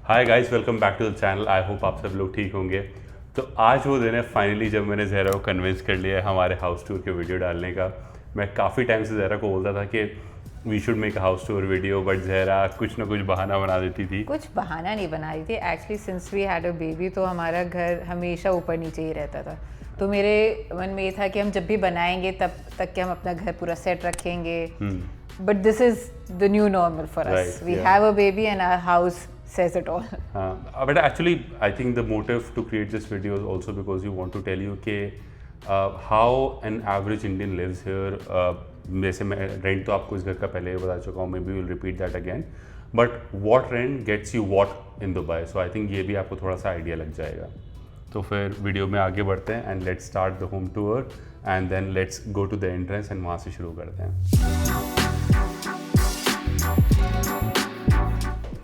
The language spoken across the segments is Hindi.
Hi guys, welcome back to the channel. I hope आप सब लोग ठीक होंगे। तो आज वो दिन है फाइनली जब मैंने ज़हरा को कन्विंस कर लिया है हमारे हाउस टूर के वीडियो डालने का। मैं काफ़ी टाइम से ज़हरा को बोलता था कि we should make a house tour video, but Zahra कुछ ना कुछ बहाना बना देती थी। कुछ बहाना नहीं बना रही थी। Actually since we had a baby तो हमारा घर हमेशा ऊपर नीचे ही रहता था। तो मेरे मन में ये था कि हम जब भी बनाएंगे तब तक कि हम अपना घर पूरा सेट रखेंगे। But this is the new normal for us. We have a baby and our house says it all. But actually, I think the motive to create this video is also because we want to tell you कि how an average Indian lives here. जैसे मैं रेंट तो आपको इस घर का पहले ही बता चुका हूँ, maybe will repeat that again, but what rent gets you what in Dubai. So I think ये भी आपको थोड़ा सा आइडिया लग जाएगा। तो फिर वीडियो में आगे बढ़ते हैं and let's start the home tour and then let's go to the entrance एंड वहाँ से शुरू करते हैं।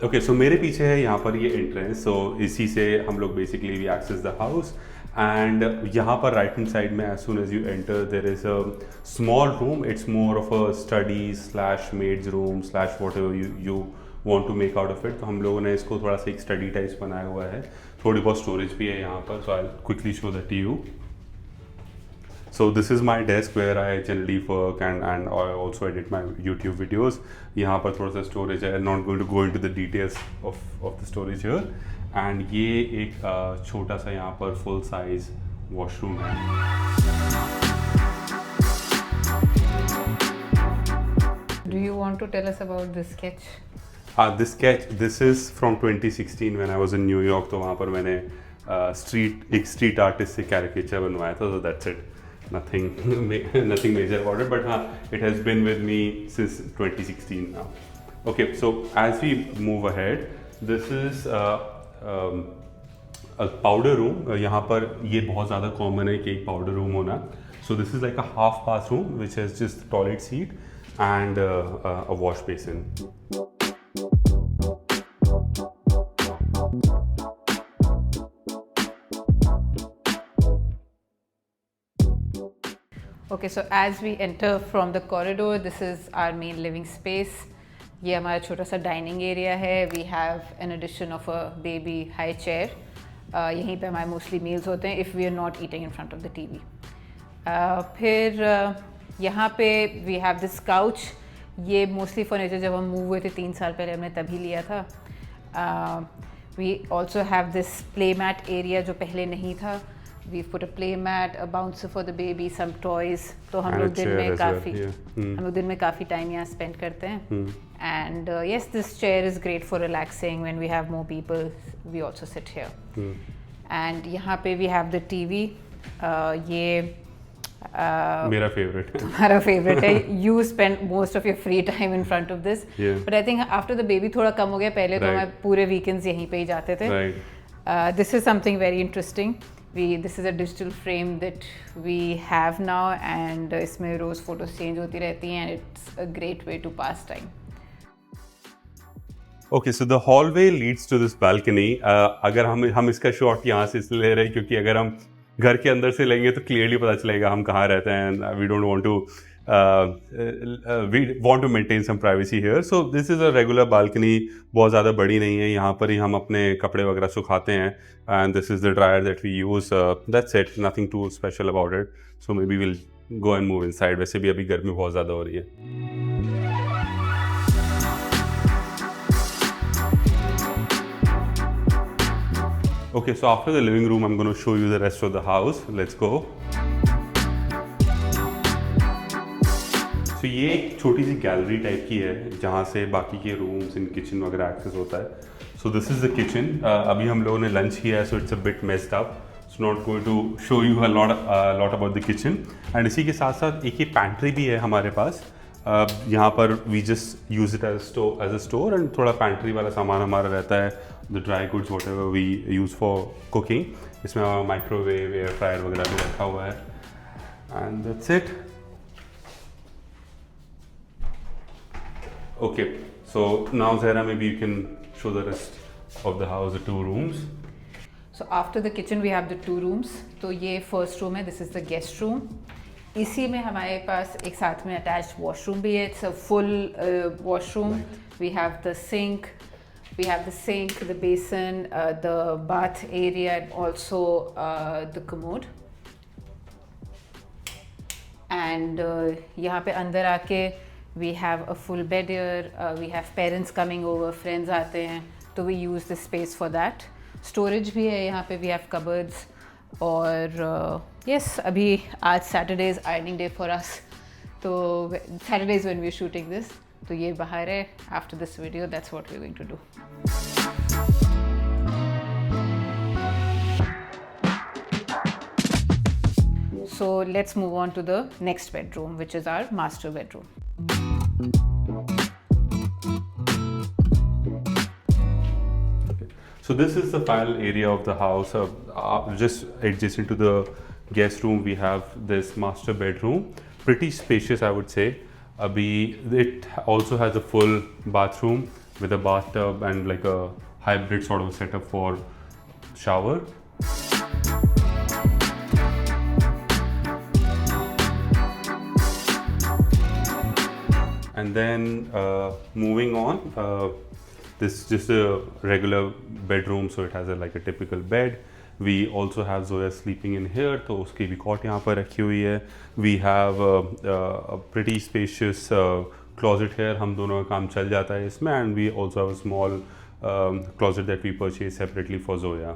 ओके, सो मेरे पीछे है यहाँ पर ये एंट्रेंस। सो इसी से हम लोग basically we access the house and यहाँ पर राइट हैंड साइड में as soon as you enter there is a small room. It's more of a study slash maid's room slash whatever you want to make out of it. तो हम लोगों ने इसको थोड़ा सा एक स्टडी टाइप्स बनाया हुआ है, थोड़ी बहुत स्टोरेज भी है यहाँ पर। So I quickly show that to you. So this is my desk where I generally work and I also edit my YouTube videos. यहाँ पर थोड़ा सा storage है, not going to go into the details of the storage here. And ये एक छोटा सा यहाँ पर full size washroom है। Do you want to tell us about this sketch? This sketch, this is from 2016 when I was in New York. तो वहाँ पर मैंने एक street artist से caricature बनवाया था, so that's it. Nothing major about it, but it has been with me since 2016 now. Okay, so as we move ahead, this is a powder room. यहाँ पर ये बहुत ज़्यादा common है कि एक powder room होना. So this is like a half bathroom which has just toilet seat and a wash basin. Okay, so as we enter from the corridor, this is our main living space. ये हमारा छोटा सा डाइनिंग एरिया है. We have an addition of a baby high chair. यहीं पे हमारे मोस्टली मील्स होते हैं if we are not eating in front of the TV. फिर यहाँ पे we have this couch. ये मोस्टली फर्नीचर जब हम मूव हुए थे 3 साल पहले हमने तभी लिया था. We also have this play mat area जो पहले नहीं था. We've put a play mat, a bouncer for the baby, some toys. तो हम लोग दिन में काफ़ी टाइम यहाँ स्पेंड करते हैं. And yes, this chair is great for relaxing when we have more people. We also sit here. And यहाँ पे we have the TV. ये मेरा फेवरेट है. तुम्हारा फेवरेट है. You spend most of your free time in front of this. But I think after the baby थोड़ा कम हो गया. पहले तो मैं पूरे weekends यहीं पे ही जाते थे. This is something very interesting. This is a digital frame that we have now and इसमें रोज़ फोटोज चेंज होती रहती हैं and it's a great way to pass time. Okay, so the hallway leads to this balcony. अगर हम इसका शॉट यहाँ से इसलिए ले रहे हैं क्योंकि अगर हम घर के अंदर से लेंगे तो क्लियरली पता चलेगा हम कहाँ रहते हैं. We don't want to we want to maintain some privacy here. So this is a regular balcony. बहुत ज़्यादा बड़ी नहीं है. यहाँ पर ही हम अपने कपड़े वगैरह सुखाते हैं. And this is the dryer that we use. That's it. Nothing too special about it. So maybe we'll go and move inside. वैसे भी अभी गर्मी बहुत ज़्यादा हो रही है. Okay, so after the living room, I'm going to show you the rest of the house. Let's go. So ये एक छोटी सी गैलरी टाइप की है जहाँ से बाकी के रूम्स इन किचन वगैरह एक्सेस होता है. So this is the kitchen. अभी हम लोगों ने लंच किया है, so it's a bit messed up. So not going to show you a lot about the kitchen. And इसी के साथ साथ एक ये pantry भी है हमारे पास. यहाँ पर we just use it as a store and थोड़ा pantry वाला सामान हमारा रहता है. The dry goods whatever we use for cooking. इसमें हमारा माइक्रोवेव, एयर फ्रायर वगैरह भी रखा हुआ है. And that's it. Okay, so now Zahra, maybe you can show the rest of the house, the 2 rooms. So after the kitchen we have the 2 rooms. तो ये first room है. This is the guest room. इसी में हमारे पास एक साथ में अटैच्ड वॉशरूम भी है. It's a full washroom. We have the sink, We have the sink, the basin, the bath area, and also the commode. And यहाँ पे अंदर आके we have a full bed here. We have parents coming over, friends आते हैं, तो we use the space for that. Storage भी है यहाँ पे. We have cupboards. और yes, अभी आज Saturday is ironing day for us. तो Saturday is when we are shooting this. तो ये बाहर है. After this video, that's what we're going to do. So let's move on to the next bedroom, which is our master bedroom. So this is the final area of the house. Just adjacent to the guest room, we have this master bedroom. Pretty spacious, I would say. It also has a full bathroom with a bathtub and like a hybrid sort of setup for shower. And then moving on, this is just a regular bedroom, so it has like a typical bed. We also have Zoya sleeping in here, तो उसकी भी cot यहाँ पर रखी हुई है. We have a pretty spacious closet here. हम दोनों का काम चल जाता है इसमें. And we also have a small closet that we purchased separately for Zoya.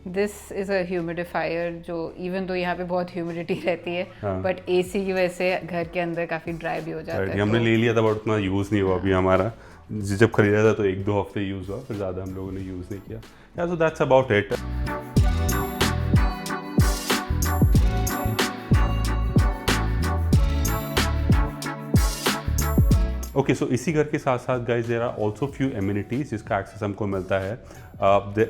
This is a humidifier जो even though यहाँ पे बहुत humidity रहती है, but AC की वजह से घर के अंदर काफ़ी dry भी हो जाता है. हमने ले लिया था, बट उतना यूज़ नहीं हुआ अभी हमारा. जब खरीदा था तो 1-2 हफ्ते यूज़ हुआ, फिर ज़्यादा हम लोगों ने यूज़ नहीं किया. Yeah, so that's about it. Okay so इसी घर के साथ साथ guys there are also few amenities जिसका एक्सेस हमको मिलता है.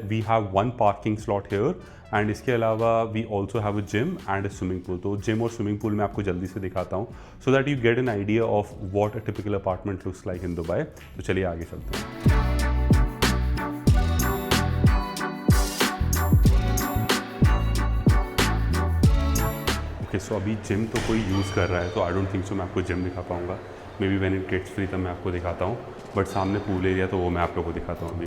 We have 1 parking slot here and इसके अलावा we also have a gym and a swimming pool. तो जिम और स्विमिंग पूल मैं आपको जल्दी से दिखाता हूँ so that you get an idea of what a typical apartment looks like in Dubai. तो चलिए आगे चलते हैं. ओके सो अभी जिम तो कोई यूज़ कर रहा है, तो आई डोंट थिंक सो मैं आपको जिम दिखा पाऊँगा. Maybe when it gets free तब मैं आपको दिखाता हूँ, बट सामने पूल एरिया तो वो मैं आप लोगों को दिखाता हूँ अभी.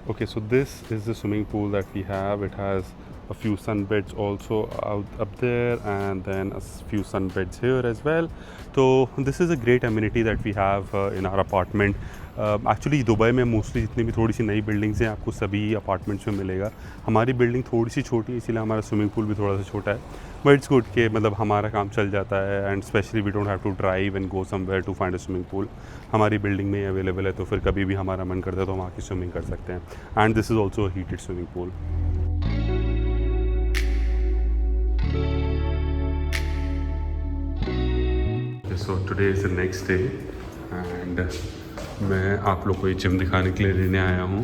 Okay, so this is the swimming pool that we have. It has a few sunbeds also up there, and then a few sunbeds here as well. So this is a great amenity that we have in our apartment. Actually Dubai में मोस्टली जितनी भी थोड़ी सी नई बिल्डिंग्स हैं आपको सभी अपार्टमेंट्स में मिलेगा. हमारी बिल्डिंग थोड़ी सी छोटी है, इसीलिए हमारा स्विमिंग पूल भी थोड़ा सा छोटा है, बट इट्स गुड कि मतलब हमारा काम चल जाता है. And specially we don't have to drive and go somewhere to find a swimming pool. हमारी बिल्डिंग में अवेलेबल है, तो फिर कभी भी हमारा मन करता है तो हम आके स्विमिंग कर सकते हैं. And this is also a heated swimming pool. So today is the next day and मैं आप लोग को ये जिम दिखाने के लिए लेने आया हूँ.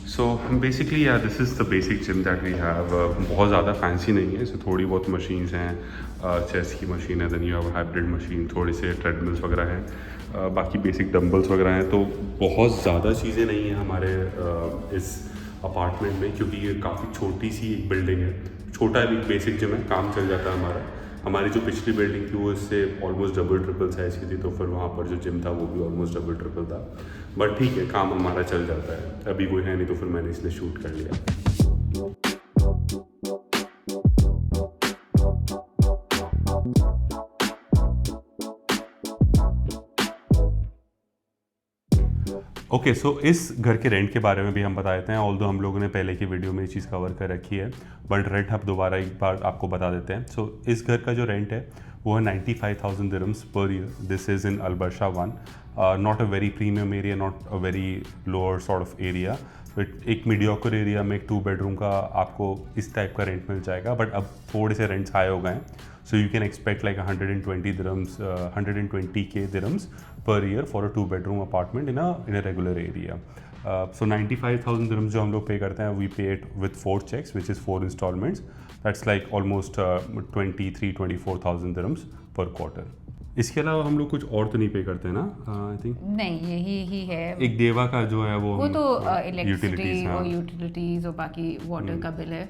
So basically yeah this is the basic gym that we have. बहुत ज़्यादा फैंसी नहीं है, सो थोड़ी बहुत मशीन्स हैं. चेस्ट की मशीन है, then you have hybrid machine, थोड़े से ट्रेडमिल्स वगैरह हैं, बाकी बेसिक डंबल्स वगैरह हैं. तो बहुत ज़्यादा चीज़ें नहीं हैं हमारे इस अपार्टमेंट में, क्योंकि ये काफ़ी छोटी सी एक बिल्डिंग है. छोटा एक बेसिक जिम है, काम चल जाता है हमारा. हमारी जो पिछली बिल्डिंग थी वो इससे ऑलमोस्ट डबल ट्रिपल साइज़ की थी, तो फिर वहाँ पर जो जिम था वो भी ऑलमोस्ट डबल ट्रिपल था. बट ठीक है, काम हमारा चल जाता है. अभी कोई है नहीं तो फिर मैंने इसलिए शूट कर लिया. ओके सो इस घर के रेंट के बारे में भी हम बता देते हैं. ऑल्दो हम लोगों ने पहले की वीडियो में ये चीज़ कवर कर रखी है, बट रेंट हम दोबारा एक बार आपको बता देते हैं. सो इस घर का जो रेंट है वो है 95,000 dirhams per year. This is in Al Barsha 1. Not a very premium area, not a very lower sort of area, but एक मीडियोकर एरिया में एक 2 बेडरूम का आपको इस टाइप का रेंट मिल जाएगा. बट अब थोड़े से रेंट्स हाई हो गए हैं, so you can expect like 120K dirhams per year for a 2-bedroom apartment in a regular area. So 95,000 dirhams जो हम लोग पे करते हैं, we pay it with 4 checks, which is 4 installments. That's like almost 23,000-24,000 dirhams per quarter. इसके अलावा हम लोग कुछ और तो नहीं पे करते ना, आई थिंक नहीं, यही ही है। एक देवा का जो है वो तो utilities, इलेक्ट्रिसिटी हाँ। और यूटिलिटीज और बाकी वाटर का बिल है,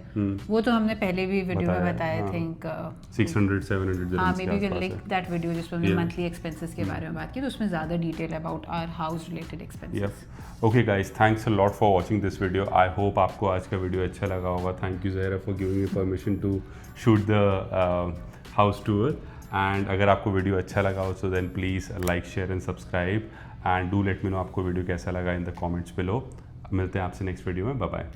वो तो हमने पहले भी वीडियो में बताया, हाँ। थिंक 600-700 हाँ, dirhams मे के बी विल आसपास लिंक है। दैट वीडियो जिसमें हमने Yeah. मंथली एक्सपेंसेस के बारे में बात की, तो उसमें ज़्यादा detail about our house related expenses. Yep. Okay guys, thanks a lot for watching this video. I hope आपको आज का वीडियो अच्छा लगा होगा. Thank you Zahra for giving me permission to shoot the house tour. And अगर आपको वीडियो अच्छा लगा हो so then please like, share and subscribe. And do let me know आपको वीडियो कैसा लगा in the comments below. मिलते हैं आपसे नेक्स्ट वीडियो में. Bye bye.